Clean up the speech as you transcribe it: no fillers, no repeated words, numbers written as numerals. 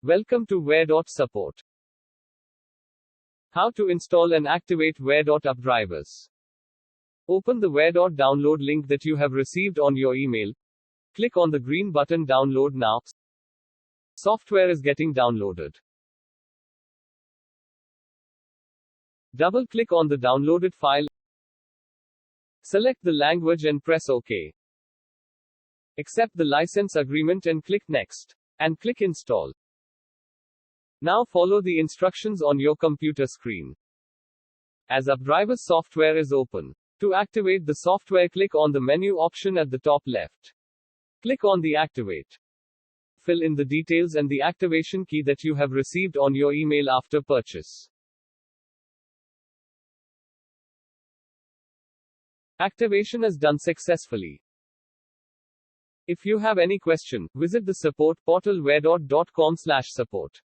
Welcome to Waredot support. How to install and activate Waredot UpDrivers. Open the Waredot download link that you have received on your email. Click on the green button Download Now. Software is getting downloaded. Double-click on the downloaded file. Select the language and press OK. Accept the license agreement and click Next. And click Install. Now follow the instructions on your computer screen. As UpDrivers software is open. To activate the software, click on the menu option at the top left. Click on the Activate. Fill in the details and the activation key that you have received on your email after purchase. Activation is done successfully. If you have any question, visit the support portal waredot.com/support.